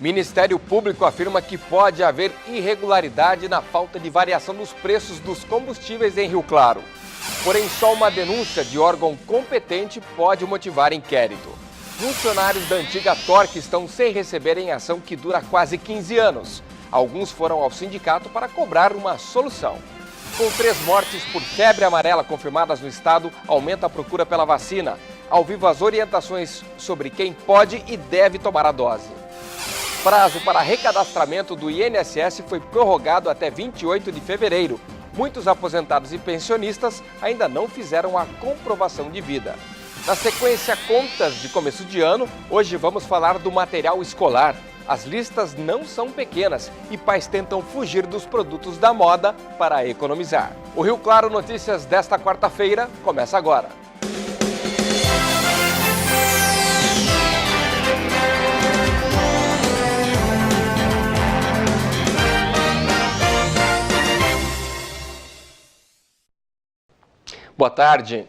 Ministério Público afirma que pode haver irregularidade na falta de variação dos preços dos combustíveis em Rio Claro. Porém, só uma denúncia de órgão competente pode motivar inquérito. Funcionários da antiga Torque estão sem receber em ação que dura quase 15 anos. Alguns foram ao sindicato para cobrar uma solução. Com 3 mortes por febre amarela confirmadas no estado, aumenta a procura pela vacina. Ao vivo as orientações sobre quem pode e deve tomar a dose. Prazo para recadastramento do INSS foi prorrogado até 28 de fevereiro. Muitos aposentados e pensionistas ainda não fizeram a comprovação de vida. Na sequência, contas de começo de ano, hoje vamos falar do material escolar. As listas não são pequenas e pais tentam fugir dos produtos da moda para economizar. O Rio Claro Notícias desta quarta-feira começa agora. Boa tarde.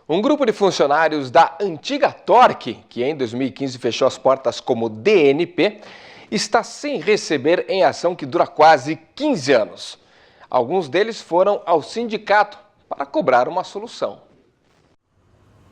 Um grupo de funcionários da antiga Torque, que em 2015 fechou as portas como DNP, está sem receber em ação que dura quase 15 anos. Alguns deles foram ao sindicato para cobrar uma solução.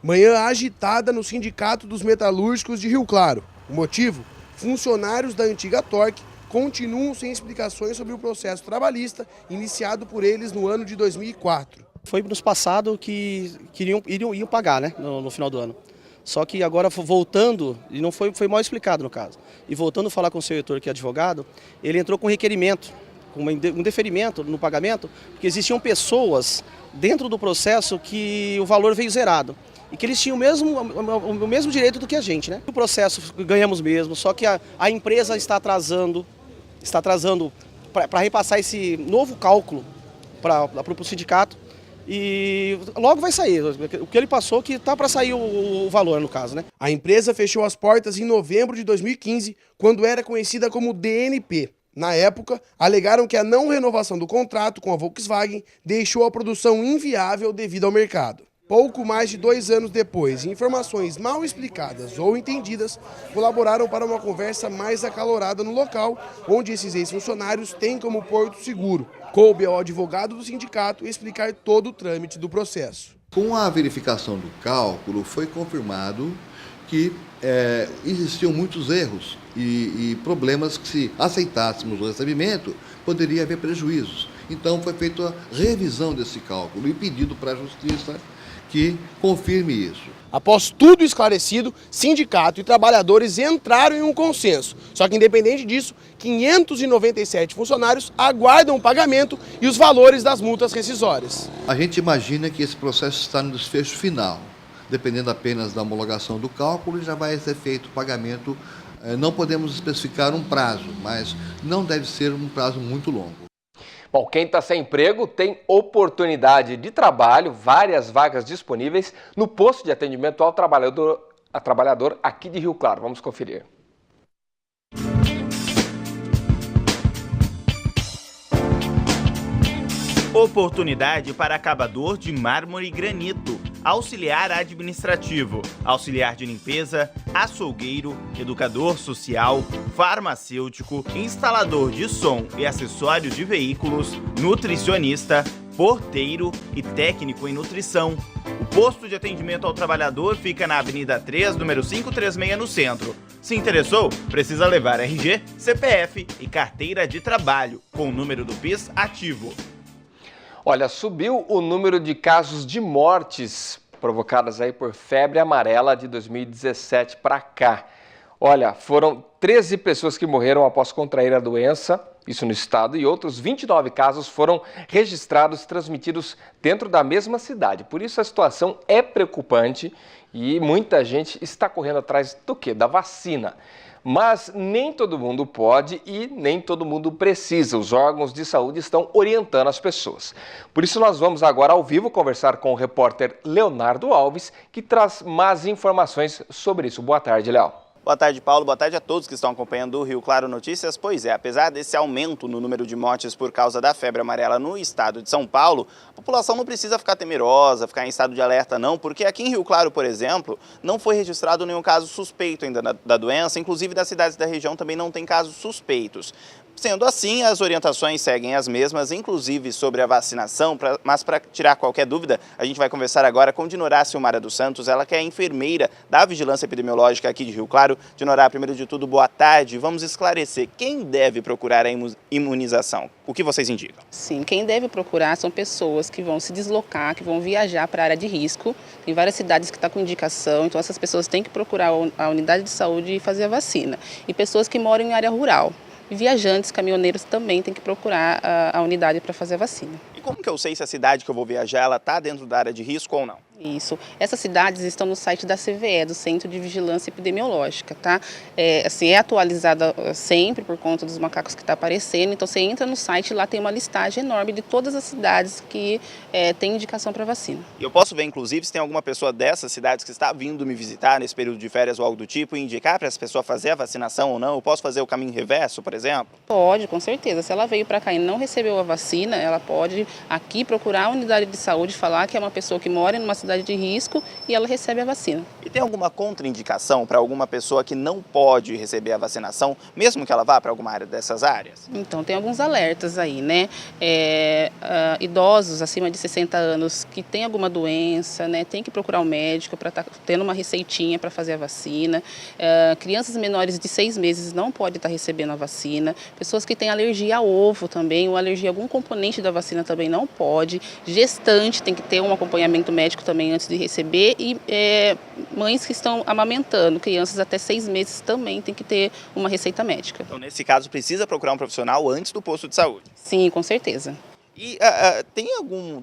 Manhã agitada no Sindicato dos Metalúrgicos de Rio Claro. O motivo? Funcionários da antiga Torque continuam sem explicações sobre o processo trabalhista iniciado por eles no ano de 2004. Foi nos passado que iam pagar, né, no final do ano. Só que agora voltando, e não foi mal explicado no caso, e voltando a falar com o seu reitor, que é advogado, ele entrou com requerimento, com um deferimento no pagamento, porque existiam pessoas dentro do processo que o valor veio zerado. E que eles tinham o mesmo direito do que a gente, né? O processo ganhamos mesmo, só que a empresa está atrasando para repassar esse novo cálculo para o sindicato. E logo vai sair, o que ele passou que está para sair o valor no caso, né? A empresa fechou as portas em novembro de 2015, quando era conhecida como DNP. Na época, alegaram que a não renovação do contrato com a Volkswagen deixou a produção inviável devido ao mercado. Pouco mais de 2 anos depois, informações mal explicadas ou entendidas colaboraram para uma conversa mais acalorada no local, onde esses ex-funcionários têm como porto seguro. Coube ao advogado do sindicato explicar todo o trâmite do processo. Com a verificação do cálculo, foi confirmado que existiam muitos erros e problemas que, se aceitássemos o recebimento, poderia haver prejuízos. Então, foi feita a revisão desse cálculo e pedido para a Justiça que confirme isso. Após tudo esclarecido, sindicato e trabalhadores entraram em um consenso. Só que, independente disso, 597 funcionários aguardam o pagamento e os valores das multas rescisórias. A gente imagina que esse processo está no desfecho final. Dependendo apenas da homologação do cálculo, já vai ser feito o pagamento. Não podemos especificar um prazo, mas não deve ser um prazo muito longo. Bom, quem está sem emprego tem oportunidade de trabalho, várias vagas disponíveis no posto de atendimento ao trabalhador aqui de Rio Claro. Vamos conferir. Oportunidade para acabador de mármore e granito, auxiliar administrativo, auxiliar de limpeza, açougueiro, educador social, farmacêutico, instalador de som e acessórios de veículos, nutricionista, porteiro e técnico em nutrição. O posto de atendimento ao trabalhador fica na Avenida 3, número 536, no centro. Se interessou, precisa levar RG, CPF e carteira de trabalho, com o número do PIS ativo. Olha, subiu o número de casos de mortes provocadas aí por febre amarela de 2017 para cá. Olha, foram 13 pessoas que morreram após contrair a doença, isso no estado, e outros 29 casos foram registrados e transmitidos dentro da mesma cidade. Por isso a situação é preocupante e muita gente está correndo atrás do quê? Da vacina. Mas nem todo mundo pode e nem todo mundo precisa. Os órgãos de saúde estão orientando as pessoas. Por isso nós vamos agora ao vivo conversar com o repórter Leonardo Alves, que traz mais informações sobre isso. Boa tarde, Léo. Boa tarde, Paulo. Boa tarde a todos que estão acompanhando o Rio Claro Notícias. Pois é, apesar desse aumento no número de mortes por causa da febre amarela no estado de São Paulo, a população não precisa ficar temerosa, ficar em estado de alerta não, porque aqui em Rio Claro, por exemplo, não foi registrado nenhum caso suspeito ainda da doença, inclusive das cidades da região também não tem casos suspeitos. Sendo assim, as orientações seguem as mesmas, inclusive sobre a vacinação, mas para tirar qualquer dúvida, a gente vai conversar agora com Dinorá Silmara dos Santos, ela que é enfermeira da Vigilância Epidemiológica aqui de Rio Claro. Dinorá, primeiro de tudo, boa tarde. Vamos esclarecer quem deve procurar a imunização. O que vocês indicam? Sim, quem deve procurar são pessoas que vão se deslocar, que vão viajar para a área de risco. Tem várias cidades que estão com indicação, então essas pessoas têm que procurar a unidade de saúde e fazer a vacina. E pessoas que moram em área rural. E viajantes, caminhoneiros também têm que procurar a unidade para fazer a vacina. E como que eu sei se a cidade que eu vou viajar ela está dentro da área de risco ou não? Isso. Essas cidades estão no site da CVE, do Centro de Vigilância Epidemiológica, tá? É atualizada sempre por conta dos macacos que está aparecendo. Então, você entra no site e lá tem uma listagem enorme de todas as cidades que têm indicação para vacina. E eu posso ver, inclusive, se tem alguma pessoa dessas cidades que está vindo me visitar nesse período de férias ou algo do tipo e indicar para essa pessoa fazer a vacinação ou não? Eu posso fazer o caminho reverso, por exemplo? Pode, com certeza. Se ela veio para cá e não recebeu a vacina, ela pode aqui procurar a unidade de saúde, falar que é uma pessoa que mora numa cidade de risco e ela recebe a vacina. E tem alguma contraindicação para alguma pessoa que não pode receber a vacinação, mesmo que ela vá para alguma área dessas áreas? Então, tem alguns alertas aí, né? Idosos acima de 60 anos que têm alguma doença, né? Tem que procurar um médico para estar tendo uma receitinha para fazer a vacina. Crianças menores de 6 meses não podem estar recebendo a vacina. Pessoas que têm alergia a ovo também, ou alergia a algum componente da vacina também não pode. Gestante tem que ter um acompanhamento médico também antes de receber e mães que estão amamentando, crianças até 6 meses também tem que ter uma receita médica. Então, nesse caso, precisa procurar um profissional antes do posto de saúde? Sim, com certeza. E tem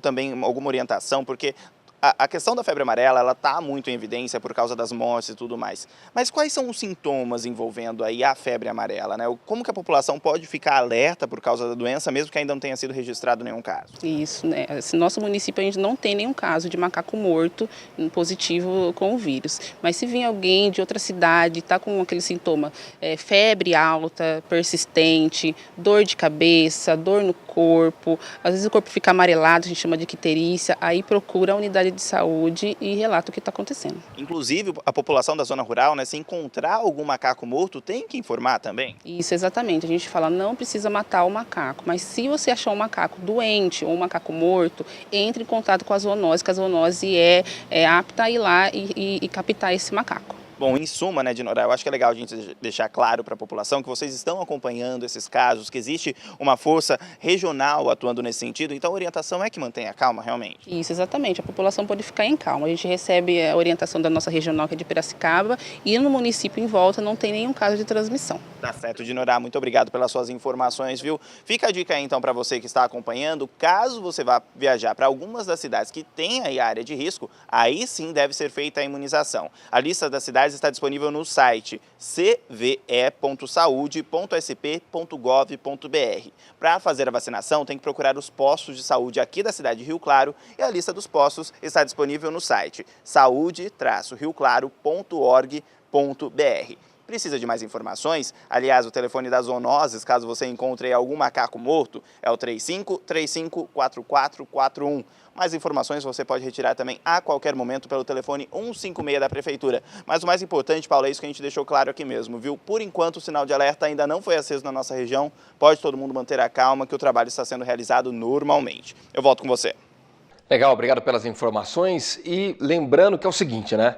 também alguma orientação, porque a questão da febre amarela, ela está muito em evidência por causa das mortes e tudo mais. Mas quais são os sintomas envolvendo aí a febre amarela, né? Como que a população pode ficar alerta por causa da doença, mesmo que ainda não tenha sido registrado nenhum caso? Isso, né? No nosso município a gente não tem nenhum caso de macaco morto positivo com o vírus. Mas se vir alguém de outra cidade, está com aquele sintoma, febre alta, persistente, dor de cabeça, dor no corpo, às vezes o corpo fica amarelado, a gente chama de icterícia, aí procura a unidade de saúde e relata o que está acontecendo. Inclusive, a população da zona rural, né, se encontrar algum macaco morto, tem que informar também? Isso, exatamente. A gente fala, não precisa matar o macaco, mas se você achar um macaco doente ou um macaco morto, entre em contato com a zoonose, que a zoonose é apta a ir lá e captar esse macaco. Bom, em suma, né, Dinorá, eu acho que é legal a gente deixar claro para a população que vocês estão acompanhando esses casos, que existe uma força regional atuando nesse sentido, então a orientação é que mantenha a calma, realmente. Isso, exatamente. A população pode ficar em calma. A gente recebe a orientação da nossa regional, que é de Piracicaba, e no município em volta não tem nenhum caso de transmissão. Tá certo, Dinorá, muito obrigado pelas suas informações, viu? Fica a dica aí, então, para você que está acompanhando, caso você vá viajar para algumas das cidades que têm aí área de risco, aí sim deve ser feita a imunização. A lista das cidades está disponível no site cve.saude.sp.gov.br. Para fazer a vacinação, tem que procurar os postos de saúde aqui da cidade de Rio Claro e a lista dos postos está disponível no site saude-rioclaro.org.br. Precisa de mais informações? Aliás, o telefone das zoonoses, caso você encontre algum macaco morto, é o 35354441. Mais informações você pode retirar também a qualquer momento pelo telefone 156 da Prefeitura. Mas o mais importante, Paulo, é isso que a gente deixou claro aqui mesmo, viu? Por enquanto, o sinal de alerta ainda não foi aceso na nossa região. Pode todo mundo manter a calma, que o trabalho está sendo realizado normalmente. Eu volto com você. Legal, obrigado pelas informações. E lembrando que é o seguinte, né?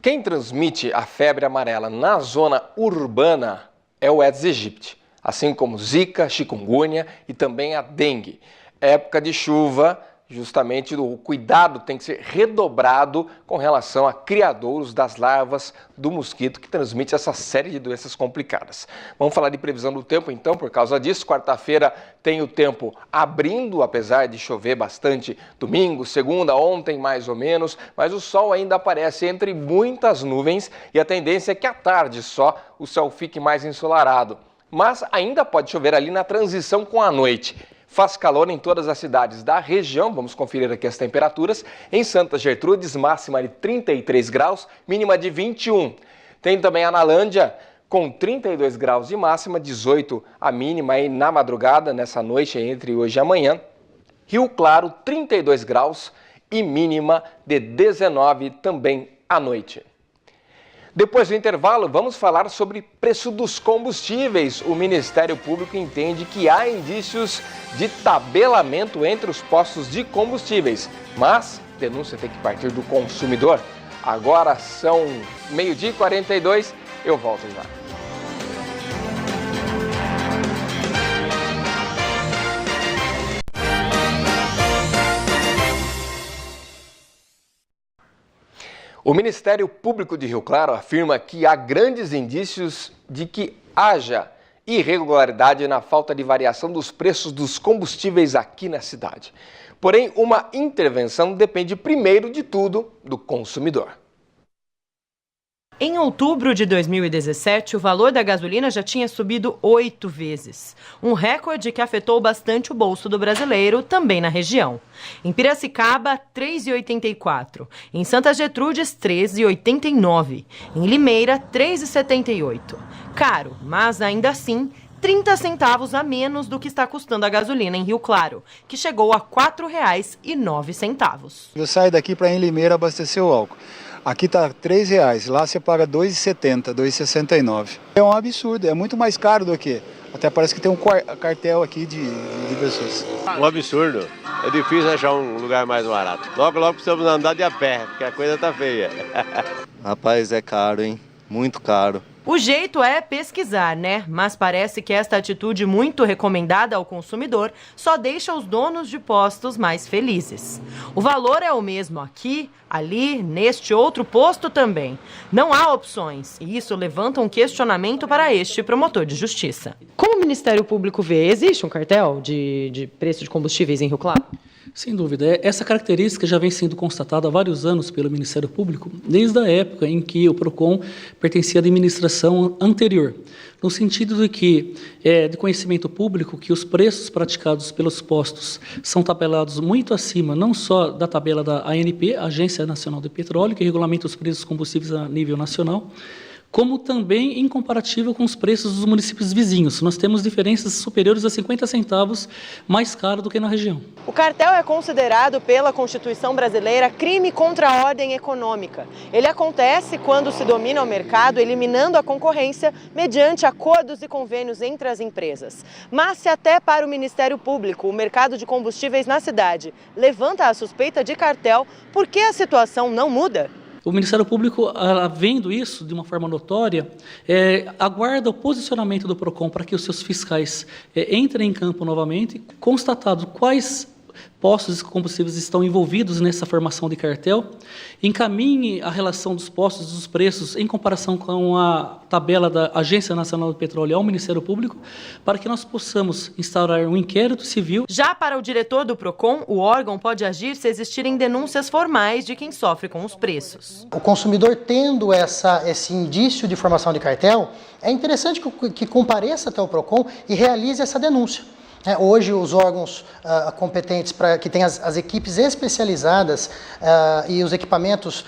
Quem transmite a febre amarela na zona urbana é o Aedes aegypti, assim como Zika, chikungunya e também a dengue. Época de chuva, justamente o cuidado tem que ser redobrado com relação a criadouros das larvas do mosquito que transmite essa série de doenças complicadas. Vamos falar de previsão do tempo então, por causa disso. Quarta-feira tem o tempo abrindo, apesar de chover bastante domingo, segunda, ontem mais ou menos, mas o sol ainda aparece entre muitas nuvens e a tendência é que à tarde só o céu fique mais ensolarado. Mas ainda pode chover ali na transição com a noite. Faz calor em todas as cidades da região, vamos conferir aqui as temperaturas. Em Santa Gertrudes, máxima de 33 graus, mínima de 21. Tem também Analândia, com 32 graus de máxima, 18 a mínima aí na madrugada, nessa noite entre hoje e amanhã. Rio Claro, 32 graus e mínima de 19 também à noite. Depois do intervalo, vamos falar sobre preço dos combustíveis. O Ministério Público entende que há indícios de tabelamento entre os postos de combustíveis, mas a denúncia tem que partir do consumidor. Agora são 12h42, eu volto já. O Ministério Público de Rio Claro afirma que há grandes indícios de que haja irregularidade na falta de variação dos preços dos combustíveis aqui na cidade. Porém, uma intervenção depende, primeiro de tudo, do consumidor. Em outubro de 2017, o valor da gasolina já tinha subido 8 vezes. Um recorde que afetou bastante o bolso do brasileiro, também na região. Em Piracicaba, R$ 3,84. Em Santa Gertrudes, R$ 13,89. Em Limeira, R$ 3,78. Caro, mas ainda assim, 30 centavos a menos do que está custando a gasolina em Rio Claro, que chegou a R$ 4,09. Eu saio daqui para ir em Limeira abastecer o álcool. Aqui está R$ 3,00, lá você paga R$ 2,70, R$ 2,69. É um absurdo, é muito mais caro do que. Até parece que tem um cartel aqui de pessoas. Um absurdo. É difícil achar um lugar mais barato. Logo precisamos andar de a pé, porque a coisa tá feia. Rapaz, é caro, hein? Muito caro. O jeito é pesquisar, né? Mas parece que esta atitude muito recomendada ao consumidor só deixa os donos de postos mais felizes. O valor é o mesmo aqui, ali, neste outro posto também. Não há opções e isso levanta um questionamento para este promotor de justiça. Como o Ministério Público vê, existe um cartel de preço de combustíveis em Rio Claro? Sem dúvida. Essa característica já vem sendo constatada há vários anos pelo Ministério Público, desde a época em que o PROCON pertencia à administração anterior, no sentido de que é de conhecimento público que os preços praticados pelos postos são tabelados muito acima, não só da tabela da ANP, Agência Nacional de Petróleo, que regulamenta os preços dos combustíveis a nível nacional, como também em comparativo com os preços dos municípios vizinhos. Nós temos diferenças superiores a 50 centavos mais caro do que na região. O cartel é considerado pela Constituição brasileira crime contra a ordem econômica. Ele acontece quando se domina o mercado, eliminando a concorrência mediante acordos e convênios entre as empresas. Mas se até para o Ministério Público o mercado de combustíveis na cidade levanta a suspeita de cartel, por que a situação não muda? O Ministério Público, vendo isso de uma forma notória, aguarda o posicionamento do PROCON para que os seus fiscais entrem em campo novamente, constatado quais postos de combustíveis estão envolvidos nessa formação de cartel, encaminhe a relação dos postos e dos preços em comparação com a tabela da Agência Nacional do Petróleo ao Ministério Público, para que nós possamos instaurar um inquérito civil. Já para o diretor do PROCON, o órgão pode agir se existirem denúncias formais de quem sofre com os preços. O consumidor tendo esse indício de formação de cartel, é interessante que compareça até o PROCON e realize essa denúncia. Hoje, os órgãos competentes, que têm as equipes especializadas e os equipamentos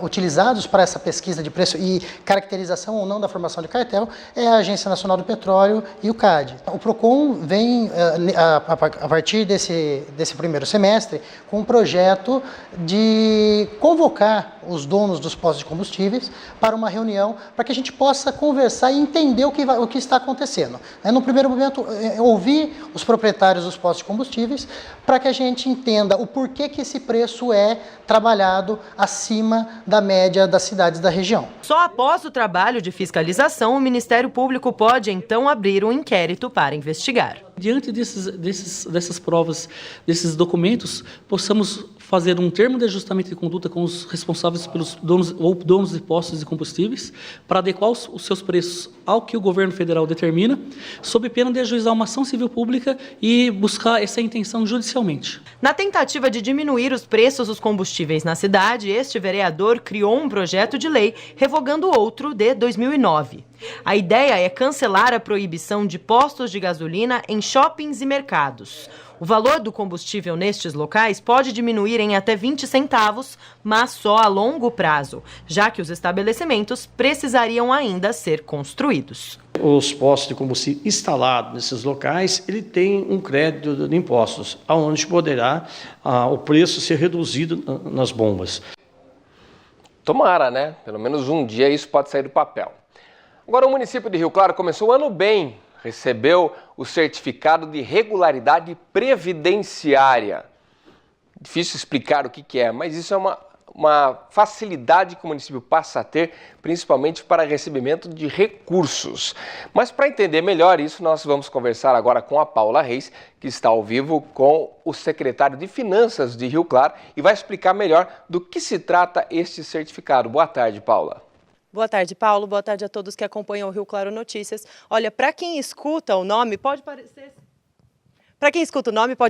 utilizados para essa pesquisa de preço e caracterização ou não da formação de cartel, é a Agência Nacional do Petróleo e o CAD. O PROCON vem, a partir desse primeiro semestre, com um projeto de convocar os donos dos postos de combustíveis para uma reunião, para que a gente possa conversar e entender o que está acontecendo. No primeiro momento, ouvir os proprietários dos postos de combustíveis para que a gente entenda o porquê que esse preço é trabalhado acima da média das cidades da região. Só após o trabalho de fiscalização, o Ministério Público pode então abrir um inquérito para investigar. Diante dessas provas, desses documentos, possamos fazer um termo de ajustamento de conduta com os responsáveis pelos donos de postos de combustíveis para adequar os seus preços ao que o governo federal determina, sob pena de ajuizar uma ação civil pública e buscar essa intenção judicialmente. Na tentativa de diminuir os preços dos combustíveis na cidade, este vereador criou um projeto de lei revogando outro de 2009. A ideia é cancelar a proibição de postos de gasolina em shoppings e mercados. O valor do combustível nestes locais pode diminuir em até 20 centavos, mas só a longo prazo, já que os estabelecimentos precisariam ainda ser construídos. Os postos de combustível instalados nesses locais, ele tem um crédito de impostos, onde poderá o preço ser reduzido nas bombas. Tomara, né? Pelo menos um dia isso pode sair do papel. Agora, o município de Rio Claro começou o ano bem. Recebeu o certificado de regularidade previdenciária. Difícil explicar o que é, mas isso é uma facilidade que o município passa a ter, principalmente para recebimento de recursos. Mas para entender melhor isso, nós vamos conversar agora com a Paula Reis, que está ao vivo com o secretário de Finanças de Rio Claro e vai explicar melhor do que se trata este certificado. Boa tarde, Paula. Boa tarde, Paulo. Boa tarde a todos que acompanham o Rio Claro Notícias. Olha, para quem escuta o nome, pode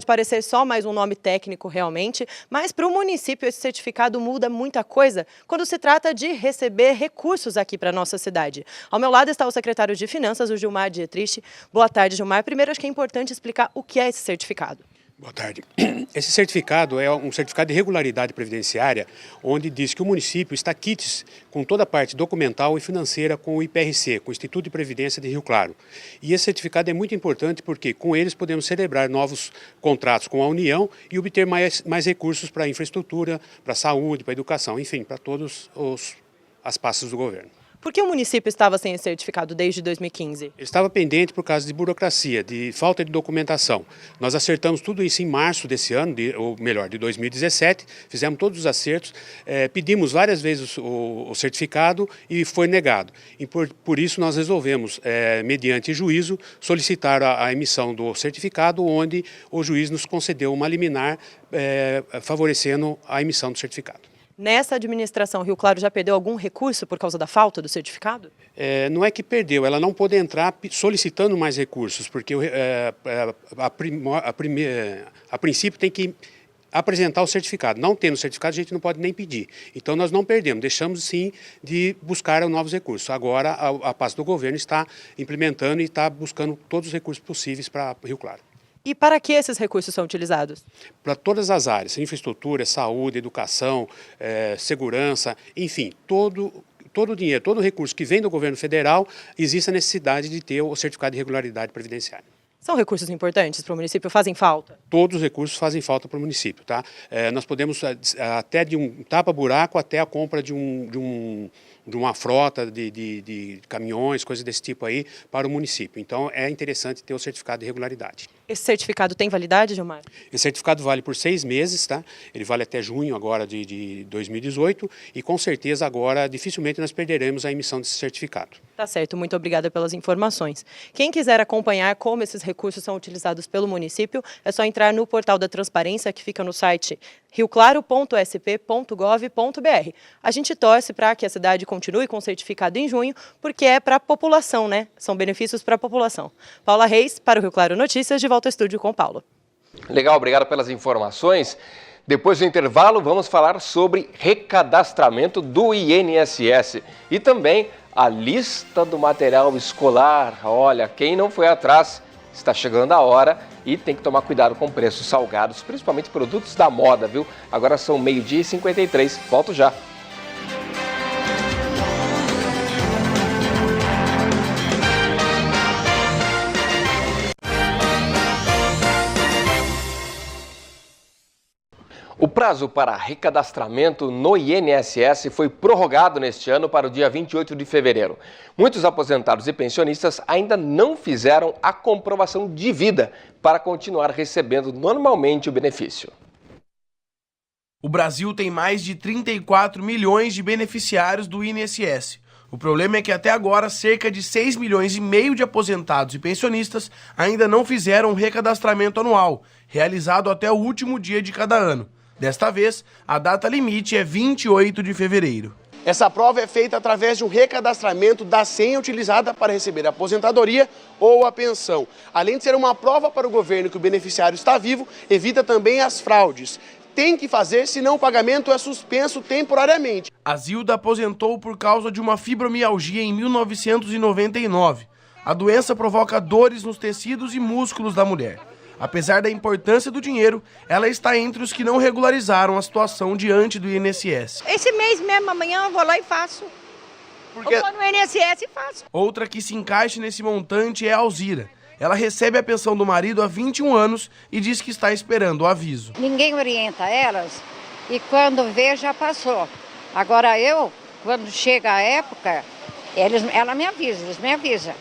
parecer só mais um nome técnico realmente, mas para o município esse certificado muda muita coisa quando se trata de receber recursos aqui para a nossa cidade. Ao meu lado está o secretário de Finanças, o Gilmar Dietrich. Boa tarde, Gilmar. Primeiro, acho que é importante explicar o que é esse certificado. Boa tarde. Esse certificado é um certificado de regularidade previdenciária, onde diz que o município está quites com toda a parte documental e financeira com o IPRC, com o Instituto de Previdência de Rio Claro. E esse certificado é muito importante porque com eles podemos celebrar novos contratos com a União e obter mais recursos para a infraestrutura, para a saúde, para a educação, enfim, para todas as pastas do governo. Por que o município estava sem esse certificado desde 2015? Ele estava pendente por causa de burocracia, de falta de documentação. Nós acertamos tudo isso em março desse ano, ou melhor, de 2017, fizemos todos os acertos, pedimos várias vezes o certificado e foi negado. E por isso nós resolvemos, mediante juízo, solicitar a emissão do certificado, onde o juiz nos concedeu uma liminar favorecendo a emissão do certificado. Nessa administração, Rio Claro já perdeu algum recurso por causa da falta do certificado? Não é que perdeu, ela não pode entrar solicitando mais recursos, porque a princípio tem que apresentar o certificado. Não tendo o certificado, a gente não pode nem pedir. Então nós não perdemos, deixamos sim de buscar novos recursos. Agora a pasta do governo está implementando e está buscando todos os recursos possíveis para Rio Claro. E para que esses recursos são utilizados? Para todas as áreas, infraestrutura, saúde, educação, segurança, enfim, todo o dinheiro, todo o recurso que vem do governo federal, existe a necessidade de ter o certificado de regularidade previdenciária. São recursos importantes para o município? Fazem falta? Todos os recursos fazem falta para o município, tá? Nós podemos até de um tapa-buraco até a compra de uma frota de caminhões, coisas desse tipo aí, para o município. Então é interessante ter o certificado de regularidade. Esse certificado tem validade, Gilmar? Esse certificado vale por 6 meses, tá? Ele vale até junho agora de 2018 e com certeza agora dificilmente nós perderemos a emissão desse certificado. Tá certo, muito obrigada pelas informações. Quem quiser acompanhar como esses recursos são utilizados pelo município, é só entrar no portal da transparência que fica no site rioclaro.sp.gov.br. A gente torce para que a cidade continue com o certificado em junho, porque é para a população, né? São benefícios para a população. Paula Reis, para o Rio Claro Notícias, de volta ao estúdio com o Paulo. Legal, obrigado pelas informações. Depois do intervalo, vamos falar sobre recadastramento do INSS e também a lista do material escolar. Olha, quem não foi atrás, está chegando a hora e tem que tomar cuidado com preços salgados, principalmente produtos da moda, viu? Agora são 12h53, volto já. O prazo para recadastramento no INSS foi prorrogado neste ano para o dia 28 de fevereiro. Muitos aposentados e pensionistas ainda não fizeram a comprovação de vida para continuar recebendo normalmente o benefício. O Brasil tem mais de 34 milhões de beneficiários do INSS. O problema é que até agora cerca de 6,5 milhões de aposentados e pensionistas ainda não fizeram o recadastramento anual, realizado até o último dia de cada ano. Desta vez, a data limite é 28 de fevereiro. Essa prova é feita através de um recadastramento da senha utilizada para receber a aposentadoria ou a pensão. Além de ser uma prova para o governo que o beneficiário está vivo, evita também as fraudes. tem que fazer, senão o pagamento é suspenso temporariamente. A Zilda aposentou por causa de uma fibromialgia em 1999. A doença provoca dores nos tecidos e músculos da mulher. Apesar da importância do dinheiro, ela está entre os que não regularizaram a situação diante do INSS. Esse mês mesmo, amanhã eu vou lá e faço. Porque... Eu vou no INSS e faço. Outra que se encaixa nesse montante é a Alzira. Ela recebe a pensão do marido há 21 anos e diz que está esperando o aviso. Ninguém orienta elas e quando vê já passou. Agora eu, quando chega a época, eles me avisam.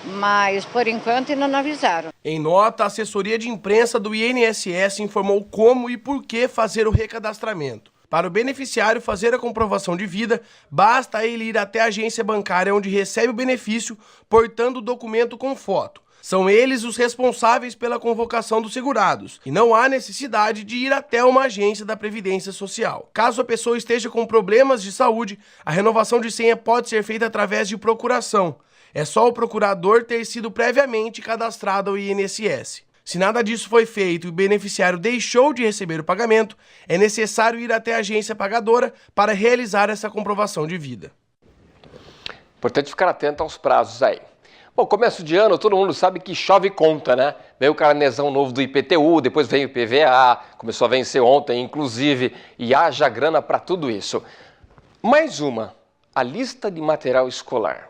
Mas, por enquanto, ainda não avisaram. Em nota, a assessoria de imprensa do INSS informou como e por que fazer o recadastramento. Para o beneficiário fazer a comprovação de vida, basta ele ir até a agência bancária onde recebe o benefício, portando o documento com foto. São eles os responsáveis pela convocação dos segurados, e não há necessidade de ir até uma agência da Previdência Social. Caso a pessoa esteja com problemas de saúde, a renovação de senha pode ser feita através de procuração. É só o procurador ter sido previamente cadastrado ao INSS. Se nada disso foi feito e o beneficiário deixou de receber o pagamento, é necessário ir até a agência pagadora para realizar essa comprovação de vida. Importante ficar atento aos prazos aí. Bom, começo de ano, todo mundo sabe que chove conta, né? Veio o carnezão novo do IPTU, depois veio o IPVA, começou a vencer ontem, inclusive, e haja grana para tudo isso. Mais uma, a lista de material escolar.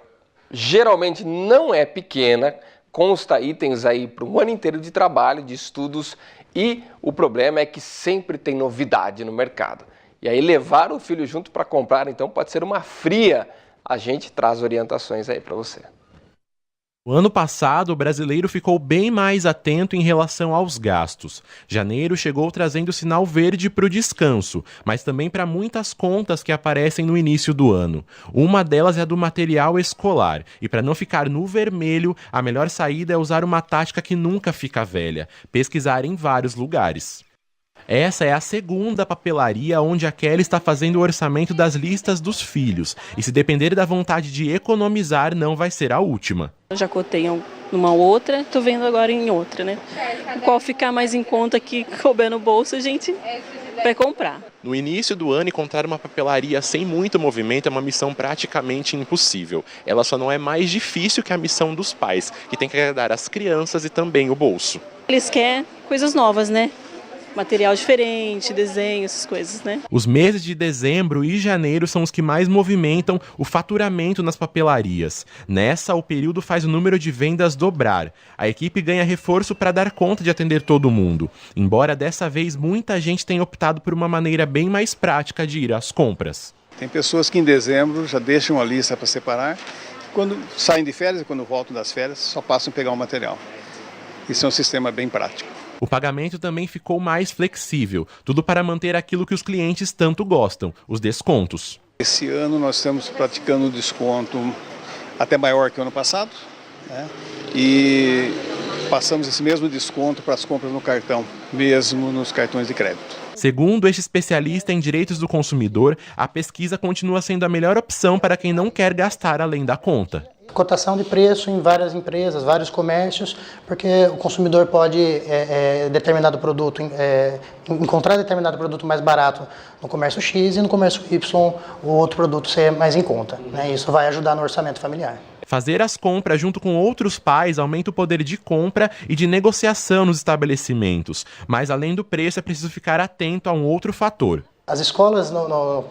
Geralmente não é pequena, consta itens aí para um ano inteiro de trabalho, de estudos, e o problema é que sempre tem novidade no mercado. E aí levar o filho junto para comprar, então, pode ser uma fria. A gente traz orientações aí para você. O ano passado, o brasileiro ficou bem mais atento em relação aos gastos. Janeiro chegou trazendo sinal verde para o descanso, mas também para muitas contas que aparecem no início do ano. Uma delas é a do material escolar, e para não ficar no vermelho, a melhor saída é usar uma tática que nunca fica velha: pesquisar em vários lugares. Essa é a segunda papelaria onde a Kelly está fazendo o orçamento das listas dos filhos. E se depender da vontade de economizar, não vai ser a última. Eu já cotei numa outra, tô vendo agora em outra, né? Qual ficar mais em conta que couber no bolso, a gente vai comprar. No início do ano, encontrar uma papelaria sem muito movimento é uma missão praticamente impossível. Ela só não é mais difícil que a missão dos pais, que tem que agradar as crianças e também o bolso. Eles querem coisas novas, né? Material diferente, desenho, essas coisas, né? Os meses de dezembro e janeiro são os que mais movimentam o faturamento nas papelarias. Nessa, o período faz o número de vendas dobrar. A equipe ganha reforço para dar conta de atender todo mundo. Embora dessa vez muita gente tenha optado por uma maneira bem mais prática de ir às compras. Tem pessoas que em dezembro já deixam a lista para separar. Quando saem de férias e quando voltam das férias, só passam a pegar o material. Isso é um sistema bem prático. O pagamento também ficou mais flexível, tudo para manter aquilo que os clientes tanto gostam, os descontos. Esse ano nós estamos praticando um desconto até maior que o ano passado, né? E passamos esse mesmo desconto para as compras no cartão, mesmo nos cartões de crédito. Segundo este especialista em direitos do consumidor, a pesquisa continua sendo a melhor opção para quem não quer gastar além da conta. Cotação de preço em várias empresas, vários comércios, porque o consumidor pode encontrar determinado produto mais barato no comércio X e no comércio Y o outro produto ser mais em conta, né? Isso vai ajudar no orçamento familiar. Fazer as compras junto com outros pais aumenta o poder de compra e de negociação nos estabelecimentos, mas além do preço é preciso ficar atento a um outro fator. As escolas,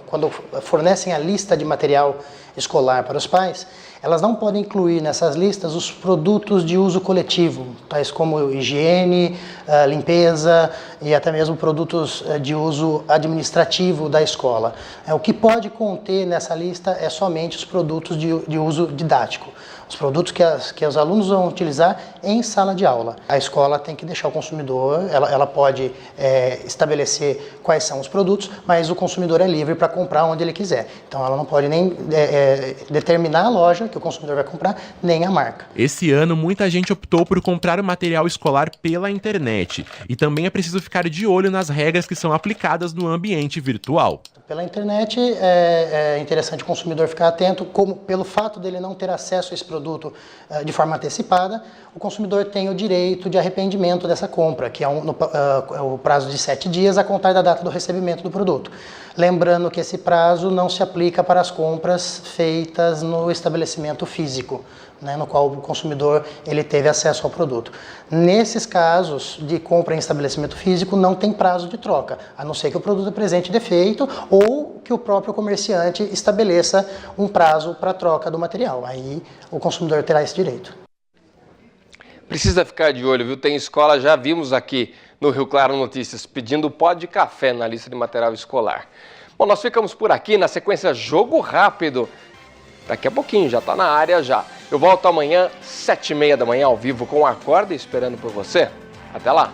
quando fornecem a lista de material escolar para os pais, elas não podem incluir nessas listas os produtos de uso coletivo, tais como higiene, limpeza e até mesmo produtos de uso administrativo da escola. O que pode conter nessa lista é somente os produtos de uso didático, os produtos que os alunos vão utilizar em sala de aula. A escola tem que deixar o consumidor, ela pode estabelecer quais são os produtos, mas o consumidor é livre para comprar onde ele quiser. Então ela não pode nem determinar a loja que o consumidor vai comprar, nem a marca. Esse ano, muita gente optou por comprar o material escolar pela internet. E também é preciso ficar de olho nas regras que são aplicadas no ambiente virtual. Pela internet é interessante o consumidor ficar atento, como pelo fato dele não ter acesso a esse produto de forma antecipada, o consumidor tem o direito de arrependimento dessa compra, que é o prazo de 7 dias a contar da data do recebimento do produto. Lembrando que esse prazo não se aplica para as compras feitas no estabelecimento físico, né, no qual o consumidor ele teve acesso ao produto. Nesses casos de compra em estabelecimento físico, não tem prazo de troca, a não ser que o produto apresente defeito ou que o próprio comerciante estabeleça um prazo para troca do material. Aí o consumidor terá esse direito. Precisa ficar de olho, viu? Tem escola, já vimos aqui no Rio Claro Notícias, pedindo pó de café na lista de material escolar. Bom, nós ficamos por aqui, na sequência Jogo Rápido. Daqui a pouquinho, já está na área já. Eu volto amanhã, 7h30 da manhã, ao vivo, com o Acorda, esperando por você. Até lá!